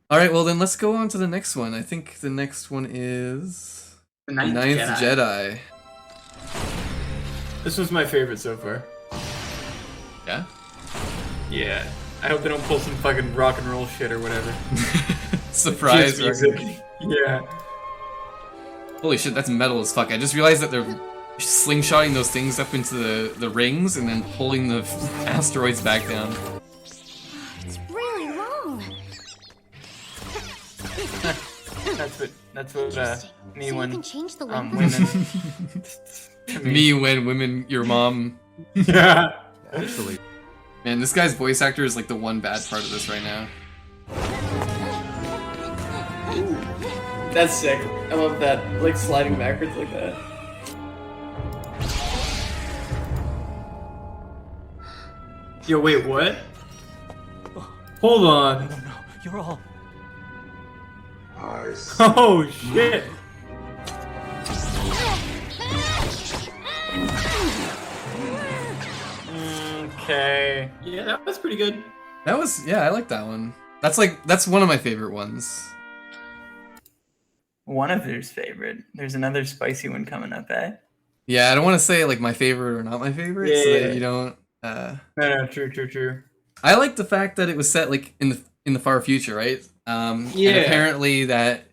All right, well then let's go on to the next one. I think the next one is The the Ninth Ninth Jedi. Jedi. This was my favorite so far. Yeah. Yeah. I hope they don't pull some fucking rock and roll shit or whatever. Surprise, Just music. Rocket. Yeah. Holy shit, that's metal as fuck. I just realized that they're slingshotting those things up into the rings and then pulling the asteroids back down. It's really long. That's what me So you when can change the length of women to Me when women, your mom. Yeah. Actually. Man, this guy's voice actor is like the one bad part of this right now. That's sick. I love that, like sliding backwards like that. Yo, wait, what? Hold on. No, you're all. Oh shit. Okay. Yeah, that was pretty good. That was, yeah, I like that one. That's one of my favorite ones. One of their's favorite. There's another spicy one coming up, eh? Yeah, I don't want to say like my favorite or not my favorite, Yeah, so yeah, that yeah. you don't. No, true. I like the fact that it was set like in the far future, right? Yeah. And apparently that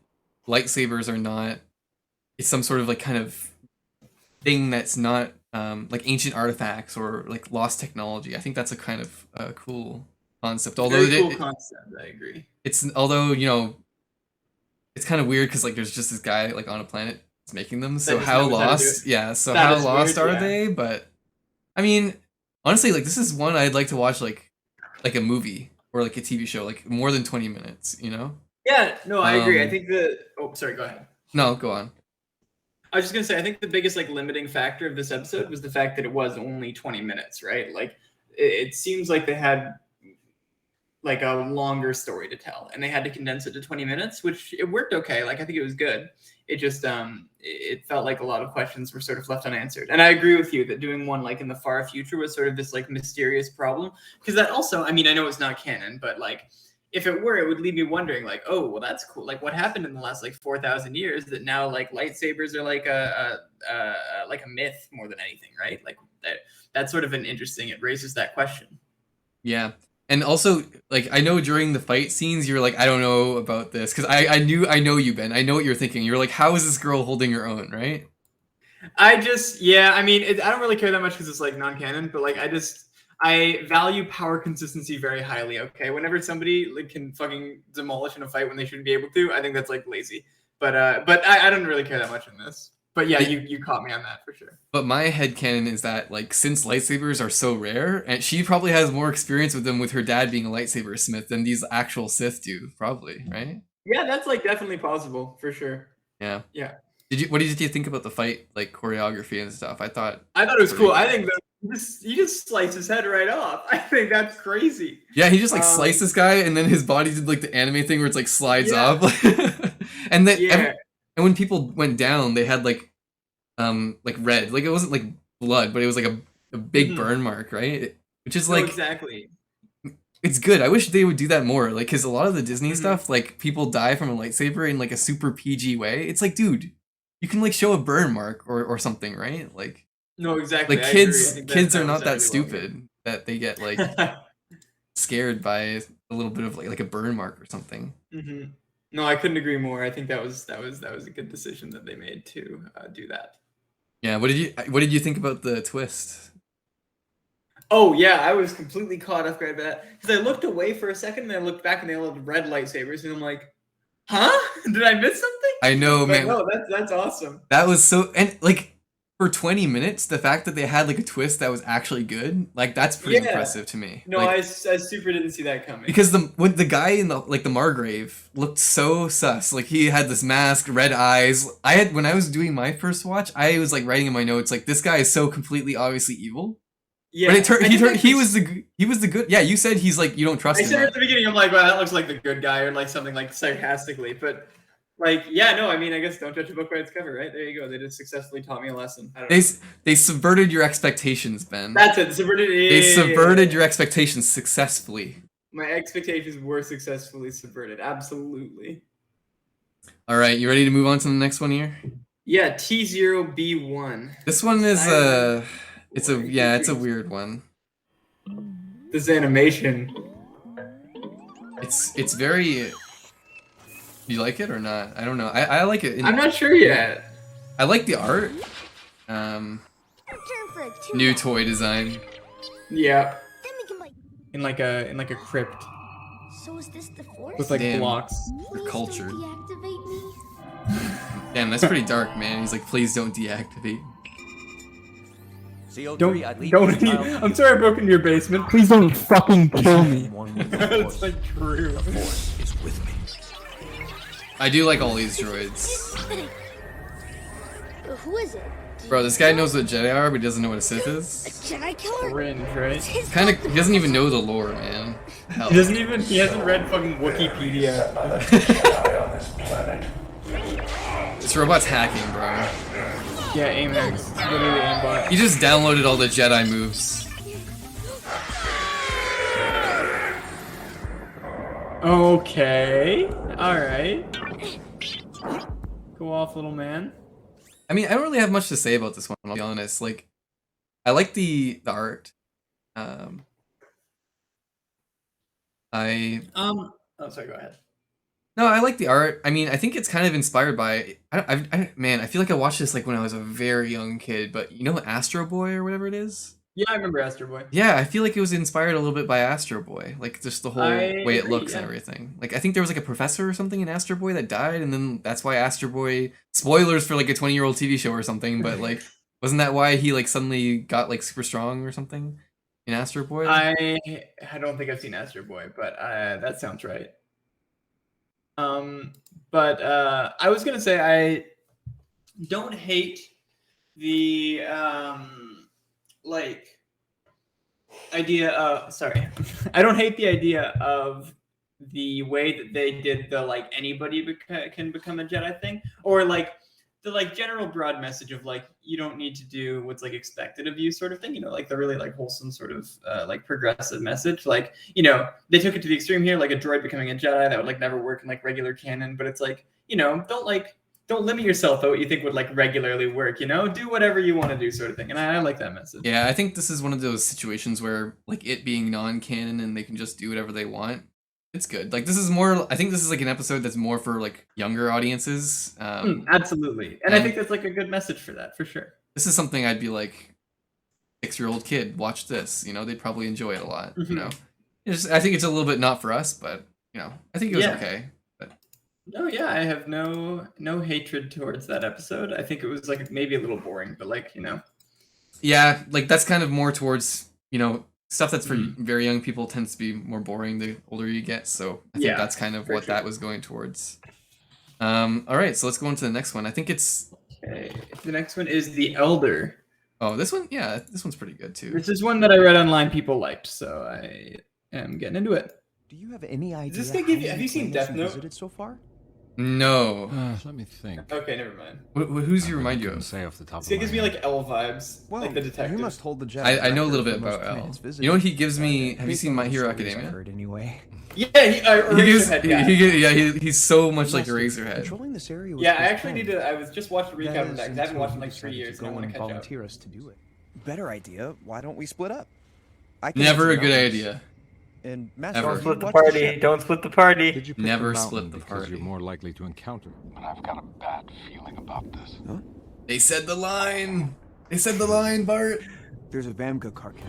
lightsabers are not. It's some sort of like kind of thing that's not like ancient artifacts or like lost technology. I think that's a kind of cool concept. Although Very cool concept, I agree. it's it's kind of weird because like there's just this guy like on a planet that's making them. So just how knows how to do lost? it. Yeah. So That how is lost weird, are yeah. they? But I mean, honestly, like this is one I'd like to watch like a movie or like a TV show, like more than 20 minutes. You know? Yeah, no, I agree. I Um, think the sorry, go ahead. No, go on. I was just gonna say, I think the biggest like limiting factor of this episode was the fact that it was only 20 minutes, right? Like it seems like they had like a longer story to tell and they had to condense it to 20 minutes, which it worked okay. Like I think it was good. It just it felt like a lot of questions were sort of left unanswered. And I agree with you that doing one like in the far future was sort of this like mysterious problem. Because that also, I mean, I know it's not canon, but like if it were, it would leave me wondering, like, oh, well, that's cool. Like, what happened in the last like 4,000 years that now like lightsabers are like a myth more than anything, right? Like that's sort of an interesting. It raises that question. Yeah. And also, like, I know during the fight scenes, you're like, I don't know about this. Because I know you, Ben. I know what you're thinking. You're like, how is this girl holding her own, right? Yeah, I mean, I don't really care that much because it's like non-canon, but like I value power consistency very highly. Okay, whenever somebody like can fucking demolish in a fight when they shouldn't be able to, I think that's like lazy. But I don't really care that much in this. But yeah, you caught me on that for sure. But my headcanon is that, like, since lightsabers are so rare, and she probably has more experience with them with her dad being a lightsaber smith than these actual Sith do, probably, right? Yeah, that's like definitely possible for sure. Yeah. Yeah, What did you think about the fight, like, choreography and stuff? I thought it was cool. I think that you just slice his head right off. I think that's crazy. Yeah, he just like sliced this guy, and then his body did like the anime thing where it's like slides Yeah. up, and then Yeah. and when people went down, they had like red, like it wasn't like blood, but it was like a big Mhm. burn mark, right? Which is No, like exactly. it's good. I wish they would do that more, like because a lot of the Disney Mhm. stuff, like people die from a lightsaber in like a super PG way. It's like, dude, you can like show a burn mark or something, right? No, exactly. Like I agree. I kids think kids are that was not that actually well done. stupid that they get like scared by a little bit of like a burn mark or something. Mhm. No, I couldn't agree more. I think that was a good decision that they made to do that. Yeah, what did you think about the twist? Oh yeah, I was completely caught off guard by that because I looked away for a second and I looked back and they all had red lightsabers and I'm like, huh? Did I miss something? I know, But man. no, that's awesome. That was so, and like for 20 minutes, the fact that they had like a twist that was actually good, like that's pretty Yeah. impressive to me. No, Like, I super didn't see that coming. because when the guy in the Margrave looked so sus. Like he had this mask, red eyes. When I was doing my first watch, I was like writing in my notes like this guy is so completely obviously evil. Yeah, But I think he was the good. Yeah, you said he's like you don't trust I him. said Right? at the beginning, I'm like, well, that looks like the good guy, or like something like sarcastically. But like, yeah, no, I mean, I guess don't judge a book by its cover, right? There you go. They just successfully taught me a lesson. I don't know. They subverted your expectations, Ben. That's it. Subverted. They subverted your expectations successfully. My expectations were successfully subverted. Absolutely. All right, you ready to move on to the next one here? Yeah, T0B1. This one is Siren it's Boy. it's a weird one. This animation. It's very. You like it or not? I don't know. I like it. I'm not sure yet. I like the art. Turn for a two. New toy design. Yeah. Then we can play. In like a crypt So is this the force? with like Damn. blocks. Please cultured. don't deactivate me. Damn, that's pretty dark, man. He's like, please don't deactivate. CO3, I'd leave Don't. this child I'm sorry I broke into your basement. Please don't fucking kill me. It's like true. is with me. I do like all these droids. Who is it? Bro, this guy knows what Jedi are, but he doesn't know what a Sith A is. Jedi killer? Cringe, right? His Kind of, he doesn't even know the lore, man. Hell. He doesn't even. He hasn't read fucking Wikipedia. This robot's hacking, bro. Yeah, aim hacks. Literally aimbot. He just downloaded all the Jedi moves. Okay. All right. Go off, little man. I mean, I don't really have much to say about this one, I'll be honest. Like, I like the art. Oh, sorry. Go ahead. No, I like the art. I mean, I think it's kind of inspired by. Man, I feel like I watched this like when I was a very young kid. But you know, Astro Boy or whatever it is. Yeah, I remember Astro Boy. Yeah, I feel like it was inspired a little bit by Astro Boy, like just the whole I way it agree, looks and yeah. everything. Like I think there was like a professor or something in Astro Boy that died, and then that's why Astro Boy. Spoilers for like a 20-year-old TV show or something, but like, wasn't that why he like suddenly got like super strong or something in Astro Boy? I don't think I've seen Astro Boy, but that sounds right. But I was gonna say I don't hate the like idea of sorry. I don't hate the idea of the way that they did the like anybody can become a Jedi thing, or like the like general broad message of like you don't need to do what's like expected of you sort of thing, you know, like the really like wholesome sort of like progressive message. Like, you know, they took it to the extreme here, like a droid becoming a Jedi that would like never work in like regular canon, but it's like, you know, don't limit yourself to what you think would like regularly work, you know, do whatever you want to do sort of thing. And I like that message. Yeah, I think this is one of those situations where like it being non-canon and they can just do whatever they want. It's good. Like this is more. I think this is like an episode that's more for like younger audiences. Absolutely, and I think that's like a good message for that, for sure. This is something I'd be like, 6-year-old kid, watch this. You know, they'd probably enjoy it a lot. You know, I think it's a little bit not for us, but you know, I think it was okay. But no, yeah, I have no hatred towards that episode. I think it was like maybe a little boring, but like, you know, yeah, like that's kind of more towards, you know, stuff that's for very young people tends to be more boring the older you get. So I think that's kind of what that was going towards. All right, so let's go on to the next one. I think it's okay. The next one is The Elder. Oh, this one, yeah, this one's pretty good too. This is one that I read online. People liked, so I am getting into it. Do you have any idea? Is this gonna give you? Have you seen Death Note? Visited so far? No. Let me think. Okay, never mind. Who's you remind you Couldn't of? say off the top This of guy my gives me head. like L vibes, Well, like the detective. you must hold the Jedi. I know a little record bit for most about L. planets visited. You know what he gives me? Have you Based seen on My the Hero stories I've Academia? heard anyway. Yeah, He gives, Eraserhead guy. he's so much like Master, Eraserhead. Controlling this area was Yeah, I postponed. actually need to. I was just watching a recap That of is that because I haven't until watched in you like 3 decided years, to and I go want to and catch up. volunteer us to do it. Better idea. Why don't we split up? I can Never a answer good numbers. idea. And Master, Ever. you Don't split the watch party. ship. Don't split the party. Did you pick Never the split mountain the because you're party. more likely to encounter it? But I've got a bad feeling about this. They said the line. They said the line, Bart. There's a Vamga carcass.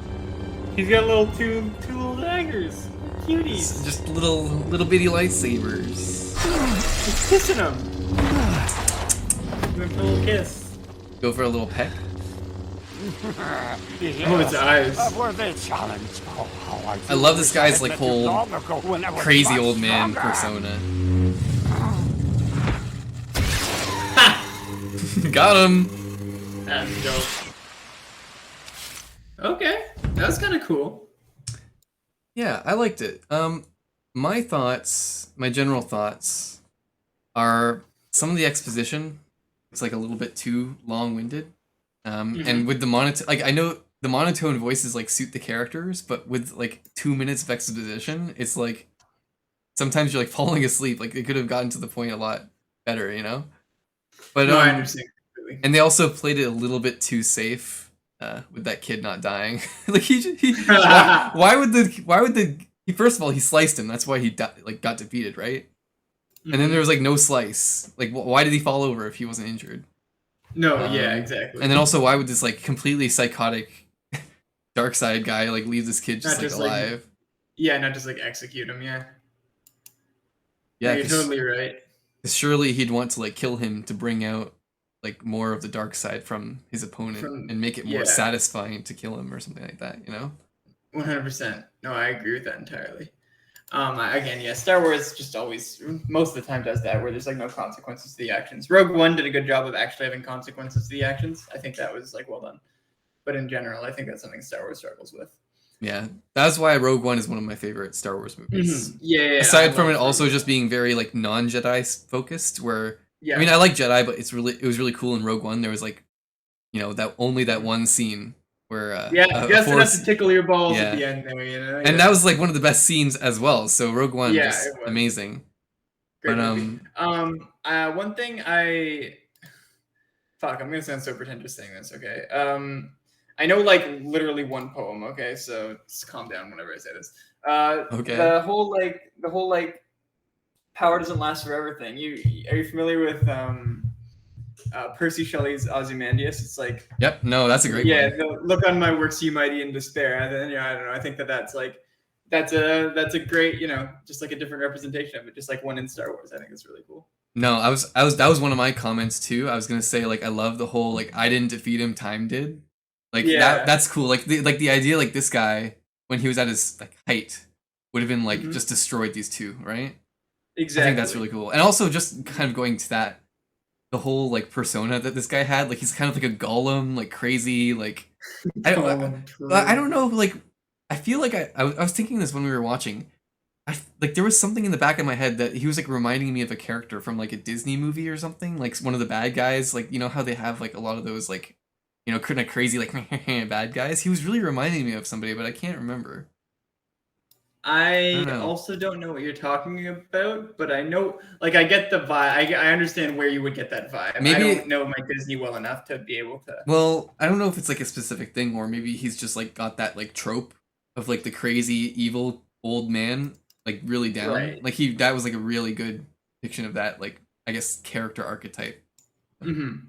He's got little two little daggers, cuties. Just little bitty lightsabers. He's kissing him. Going for a little kiss. Go for a little peck. Oh, his eyes. I love this guy's like whole crazy old man persona. Got him. That's dope. Okay, that was kind of cool. Yeah, I liked it. My thoughts, my general thoughts, are some of the exposition. It's like a little bit too long-winded. And with the monitor, like I know the monotone voices like suit the characters, but with like 2 minutes of exposition, it's like sometimes you're like falling asleep. Like they could have gotten to the point a lot better, you know. But No, I understand completely. and they also played it a little bit too safe with that kid not dying. Like why would the he, first of all, he sliced him. That's why he like got defeated, right? And then there was like no slice. Like why did he fall over if he wasn't injured? No, yeah, exactly. And then also, why would this like completely psychotic dark side guy like leave this kid just Not like just, like, alive? yeah, not just like execute him. Yeah, Yeah, no, you're totally right. surely he'd want to like kill him to bring out like more of the dark side from his opponent and make it more satisfying to kill him or something like that, you know? 100%. No, I agree with that entirely. Again, yeah, Star Wars just always, most of the time, does that, where there's like no consequences to the actions. Rogue One did a good job of actually having consequences to the actions. I think that was like well done. But in general, I think that's something Star Wars struggles with. Yeah, that's why Rogue One is one of my favorite Star Wars movies. Yeah. Aside from it also just being very like non-Jedi focused, where I mean I like Jedi, but it was really cool in Rogue One. There was like, you know, that one scene where just enough to tickle your balls at the end there, you know. And that was like one of the best scenes as well. So Rogue One was amazing. Great but movie. One thing I'm gonna sound so pretentious saying this, okay? I know like literally one poem, okay? So just calm down whenever I say this. Okay. The whole like power doesn't last forever thing. Are you familiar with Percy Shelley's Ozymandias? It's like, yep, no, that's a great one. Look on my works, you mighty in despair. And then I don't know. I think that's a great, you know, just like a different representation of it, just like one in Star Wars. I think it's really cool. No, that was one of my comments too. I was gonna say like I love the whole like I didn't defeat him, time did. Like that's cool. Like the idea like this guy when he was at his like height would have been like just destroyed these two, right? Exactly. I think that's really cool. And also just kind of going to that the whole like persona that this guy had, like he's kind of like a golem, like crazy, like I don't know, like I feel like I was thinking this when we were watching. Like there was something in the back of my head that he was like reminding me of a character from like a Disney movie or something, like one of the bad guys, like you know how they have like a lot of those like, you know, kind of crazy like bad guys. He was really reminding me of somebody, but I can't remember. I also don't know what you're talking about, but I know, like, I get the vibe. I understand where you would get that vibe. Maybe, I don't know my Disney well enough to be able to. Well, I don't know if it's like a specific thing, or maybe he's just like got that like trope of like the crazy evil old man, like really down. Right. Like that was like a really good depiction of that, like I guess character archetype. Mm-hmm.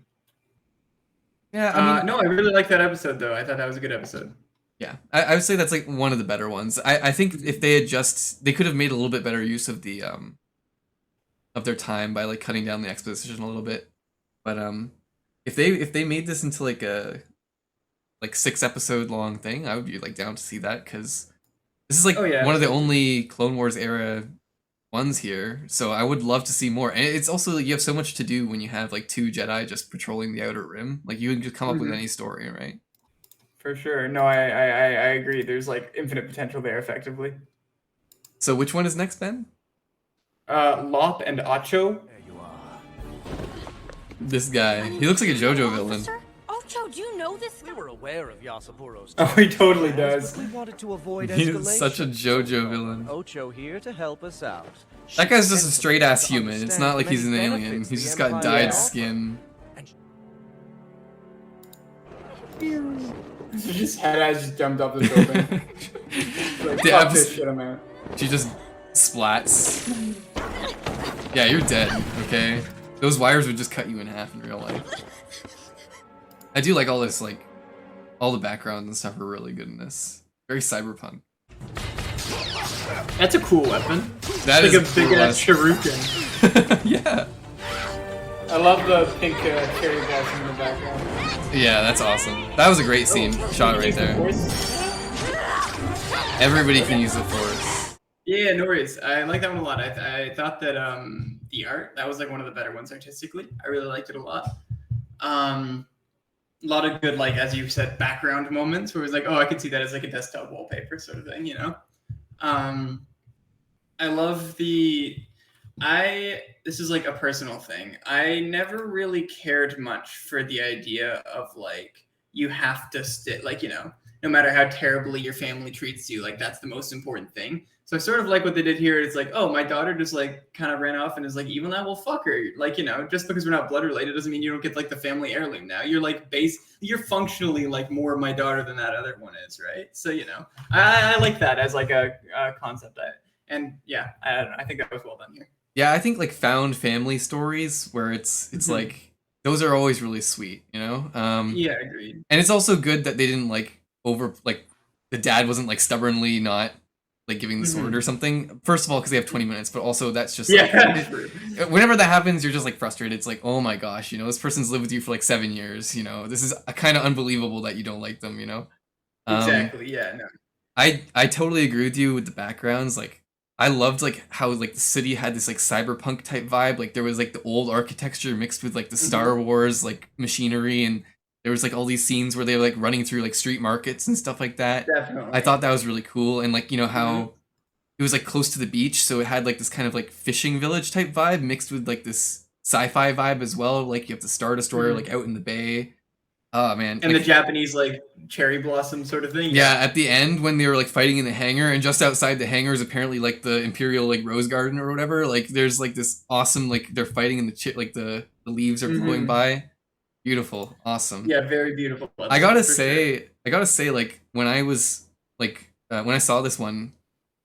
Yeah, I mean, no, I really liked that episode though. I thought that was a good episode. Yeah, I would say that's like one of the better ones. I think if they had they could have made a little bit better use of the of their time by like cutting down the exposition a little bit. But if they made this into like a 6 episode long thing, I would be like down to see that, because this is like one of the only Clone Wars era ones here. So I would love to see more. And it's also like, you have so much to do when you have like 2 Jedi just patrolling the Outer Rim. Like you can just come up with any story, right? For sure. No, I agree. There's like infinite potential there, effectively. So which one is next, Ben? Lop and Acho. There you are. This guy. He looks like a JoJo villain. Ocho, do you know this guy? We were aware of Yasaburo's. Oh, he totally does. We wanted to avoid escalation. He's such a JoJo villain. Ocho here to help us out. That guy's just a straight ass human. It's not like he's an alien. He's just got dyed skin. His head has just jumped up the building. Like, fuck this shit, I'm out. She just splats. Yeah, you're dead, okay? Those wires would just cut you in half in real life. I do like all this, like, all the backgrounds and stuff are really good in this. Very cyberpunk. That's a cool weapon. That it's is like a big ass shuriken. Yeah. I love the pink cherry blossom in the background. Yeah, that's awesome. That was a great scene shot right there. Everybody can use the Force. Yeah, no worries. I like that one a lot. I thought that the art, that was like one of the better ones artistically. I really liked it a lot. A lot of good, like, as you said, background moments where it was like, oh, I could see that as like a desktop wallpaper sort of thing, you know? I love this is like a personal thing. I never really cared much for the idea of like, you have to stick, like, you know, no matter how terribly your family treats you, like that's the most important thing. So I sort of like what they did here. It's like, oh, my daughter just like kind of ran off and is like evil now. Well, fuck her. Like, just because we're not blood related doesn't mean you don't get like the family heirloom now. You're like you're functionally like more my daughter than that other one is, right? So I like that as like a concept. And yeah, I don't know. I think that was well done here. Yeah, I think like found family stories where it's like those are always really sweet, Yeah, agreed. And it's also good that they didn't like the dad wasn't like stubbornly not like giving the sword or something. First of all, because they have 20 minutes, but also that's just whenever that happens, you're just like frustrated. It's like, oh my gosh, this person's lived with you for like 7 years. This is kind of unbelievable that you don't like them. Exactly. Yeah. No. I totally agree with you with the backgrounds. Like, I loved like how like the city had this like cyberpunk type vibe. Like there was like the old architecture mixed with like the Star Wars like machinery, and there was like all these scenes where they were like running through like street markets and stuff like that. Definitely. I thought that was really cool, and like how it was like close to the beach, so it had like this kind of like fishing village type vibe mixed with like this sci-fi vibe as well. Like you have the Star Destroyer like out in the bay. Oh man! And like, the Japanese like cherry blossom sort of thing. Yeah, at the end when they were like fighting in the hangar, and just outside the hangar is apparently like the Imperial like rose garden or whatever. Like there's like this awesome like they're fighting in the leaves are blowing by. Beautiful, awesome. Yeah, very beautiful. I gotta say, like when I was like when I saw this one,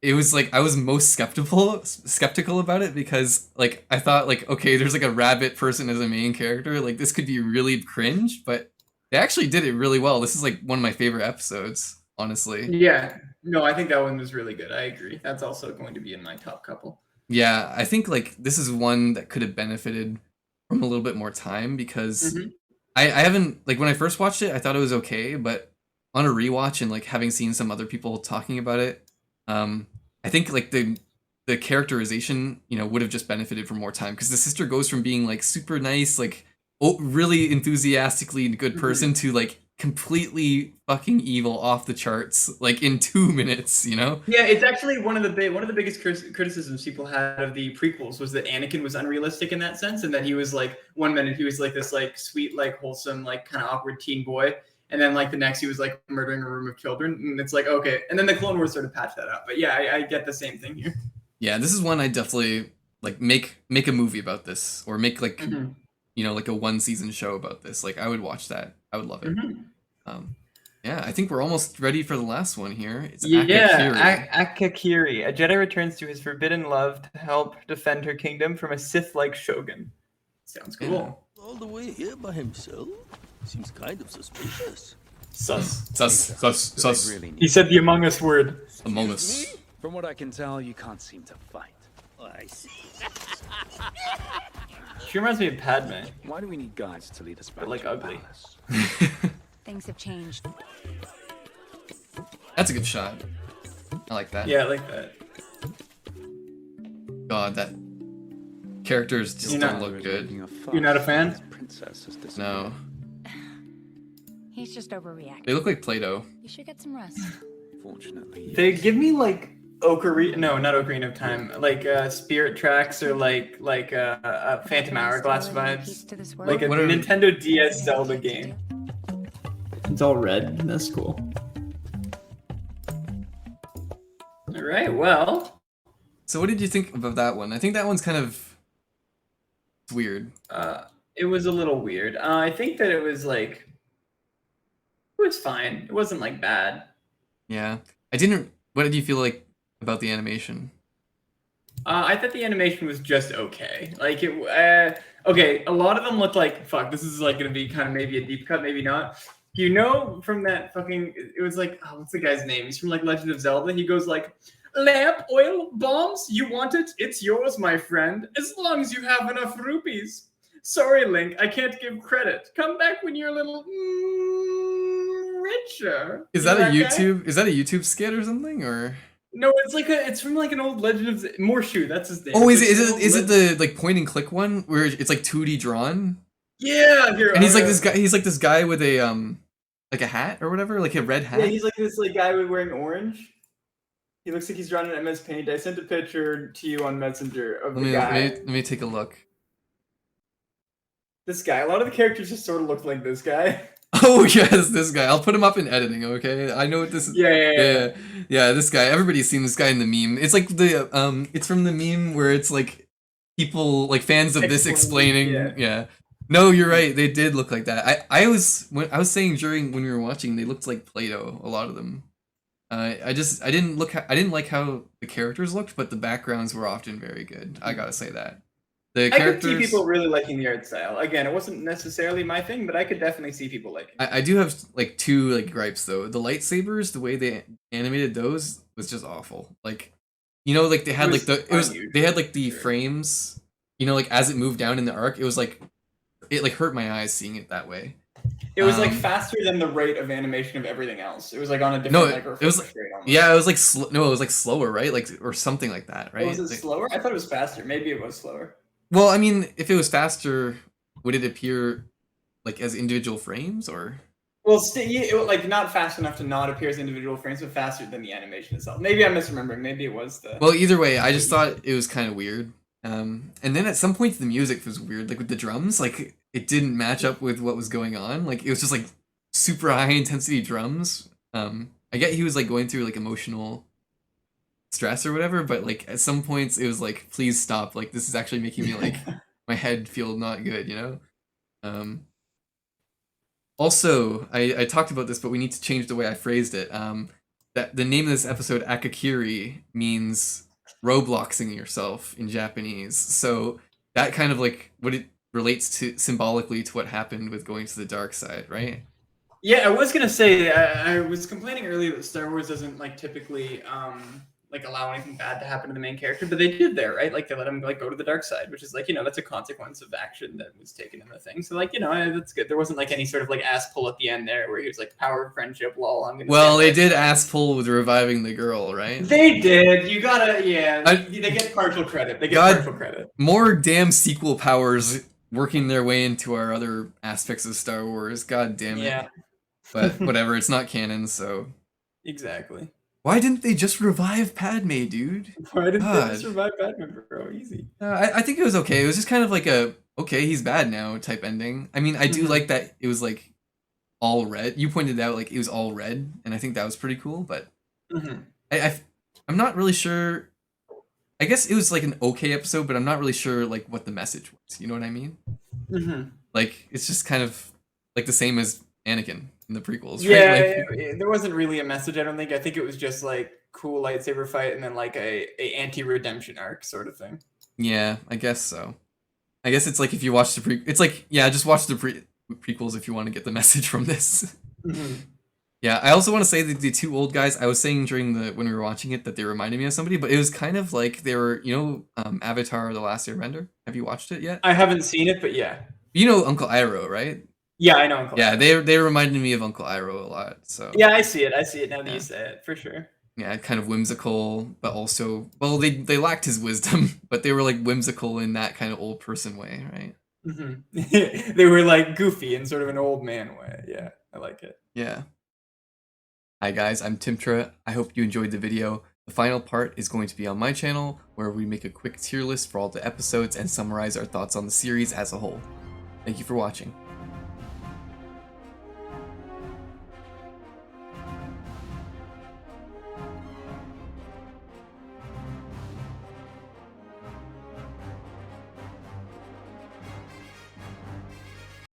it was like I was most skeptical about it because like I thought like, okay, there's like a rabbit person as a main character, like this could be really cringe, but they actually did it really well. This is like one of my favorite episodes, honestly. Yeah, no, I think that one was really good. I agree. That's also going to be in my top couple. Yeah, I think like this is one that could have benefited from a little bit more time because I haven't like when I first watched it, I thought it was okay, but on a rewatch and like having seen some other people talking about it, I think like the characterization, would have just benefited from more time because the sister goes from being like super nice, like really enthusiastically good person to like completely fucking evil off the charts like in 2 minutes. Yeah, it's actually one of the biggest criticisms people had of the prequels was that Anakin was unrealistic in that sense, and that he was like 1 minute he was like this like sweet like wholesome like kind of awkward teen boy, and then like the next he was like murdering a room of children, and it's like okay, and then the Clone Wars sort of patched that up. But yeah, I get the same thing here. Yeah, this is one I definitely like make a movie about this, or make like like a 1-season show about this. Like I would watch that. I would love it. Yeah, I think we're almost ready for the last one here. It's Akakiri. A Jedi returns to his forbidden love to help defend her kingdom from a Sith-like shogun. Sounds cool. Yeah. All the way here by himself? Seems kind of suspicious. Sus. Really He said the Among Us word. Among Us. From what I can tell, you can't seem to fight. I see. She reminds me of Padme. Why do we need guides to lead us back But like to the ugly. palace? Things have changed. That's a good shot. I like that. Yeah, I like that. God, that characters just don't look good. You're not a fan? Princess has disappeared. No. He's just overreacting. They look like Play-Doh. You should get some rest. Fortunately, They give me like not Ocarina of Time, like Spirit Tracks or like Phantom Hourglass vibes, like a What are- Nintendo DS Zelda game. It's all red. That's cool. All right. Well, So what did you think about that one? I think that one's kind of weird. it was a little weird. I think that it was like it was fine. It wasn't like bad. Yeah. What did you feel like about the animation? I thought the animation was just okay. Like it. Okay, a lot of them looked like fuck. This is like gonna be kind of maybe a deep cut, maybe not. From that fucking. It was like what's the guy's name? He's from like Legend of Zelda. He goes like, lamp, oil, bombs. You want it? It's yours, my friend. As long as you have enough rupees. Sorry, Link. I can't give credit. Come back when you're a little richer. Is that a YouTube skit or something, or? No, it's from like an old Legend of Morshu. That's his name. Oh, is it the like point and click one where it's like 2D drawn? Yeah, And he's like this guy. He's like this guy with a like a hat or whatever, like a red hat. Yeah, he's like this like guy wearing orange. He looks like he's drawn in MS Paint. I sent a picture to you on Messenger of the guy. Let me take a look. This guy. A lot of the characters just sort of look like this guy. Oh yes, this guy. I'll put him up in editing. Okay, I know what this is. Yeah. This guy. Everybody's seen this guy in the meme. It's like it's from the meme where it's like people like fans of this explaining. Yeah. No, you're right. They did look like that. I was saying during when we were watching, they looked like Play-Doh. A lot of them. I didn't like how the characters looked, but the backgrounds were often very good. I gotta say that. The I could characters. see people really liking the art style. Again, it wasn't necessarily my thing, but I could definitely see people liking it. I do have like two like gripes though. The lightsabers, the way they animated those was just awful. Like, you know, like they had like they had like the frames. You know, like as it moved down in the arc, it was like it like hurt my eyes seeing it that way. It was like faster than the rate of animation of everything else. It was like on a different it was like, yeah, it was like no, it was like slower, right? Like or something like that, right? Was it like, slower? I thought it was faster. Maybe it was slower. Well, I mean, if it was faster, would it appear like as individual frames or? Well, like not fast enough to not appear as individual frames, but faster than the animation itself. Maybe I'm misremembering. Maybe it was the. Well, either way, I just thought it was kind of weird. And then at some points the music was weird, like with the drums, like it didn't match up with what was going on. Like it was just like super high intensity drums. I get he was like going through like emotional stress or whatever, but like at some points it was like, please stop. Like this is actually making me like my head feel not good, you know? Also, I talked about this, but we need to change the way I phrased it. That the name of this episode, Akakiri, means Robloxing yourself in Japanese. So that kind of like what it relates to symbolically to what happened with going to the dark side, right? Yeah, I was gonna say I was complaining earlier that Star Wars doesn't like typically like allow anything bad to happen to the main character, but they did there, right? Like they let him like go to the dark side, which is like, you know, that's a consequence of action that was taken in the thing. So like, you know, that's good. There wasn't like any sort of like ass pull at the end there where he was like power of friendship, lol. I'm gonna. Well, they did ass pull with reviving the girl, right? They did. You gotta, yeah. They get partial credit. They get partial credit. More damn sequel powers working their way into our other aspects of Star Wars. God damn it. Yeah. But whatever, it's not canon, so. Exactly. Why didn't they just revive Padme, dude? Why didn't they just revive Padme, bro? Easy. I think it was okay. It was just kind of like a, okay, he's bad now type ending. I mean, I do like that it was like all red. You pointed out like it was all red, and I think that was pretty cool, but I'm not really sure. I guess it was like an okay episode, but I'm not really sure like what the message was. You know what I mean? Like, it's just kind of like the same as Anakin in the prequels, right? Yeah, like, there wasn't really a message, I don't think. I think it was just like cool lightsaber fight and then like a anti-redemption arc sort of thing. Yeah, I guess so. I guess it's like if you watch the it's like, yeah, just watch the prequels if you want to get the message from this. Yeah, I also want to say that the two old guys, I was saying during when we were watching it that they reminded me of somebody, but it was kind of like they were, you know, Avatar: The Last Airbender. Have you watched it yet? I haven't seen it, but yeah. You know Uncle Iroh, right? Yeah, I know Uncle Yeah, Iroh. they reminded me of Uncle Iroh a lot. So yeah, I see it. I see it now that you say it, for sure. Yeah, kind of whimsical, but also, well, they lacked his wisdom, but they were like whimsical in that kind of old person way, right? They were like goofy in sort of an old man way. Yeah, I like it. Yeah. Hi guys, I'm Timtra. I hope you enjoyed the video. The final part is going to be on my channel, where we make a quick tier list for all the episodes and summarize our thoughts on the series as a whole. Thank you for watching.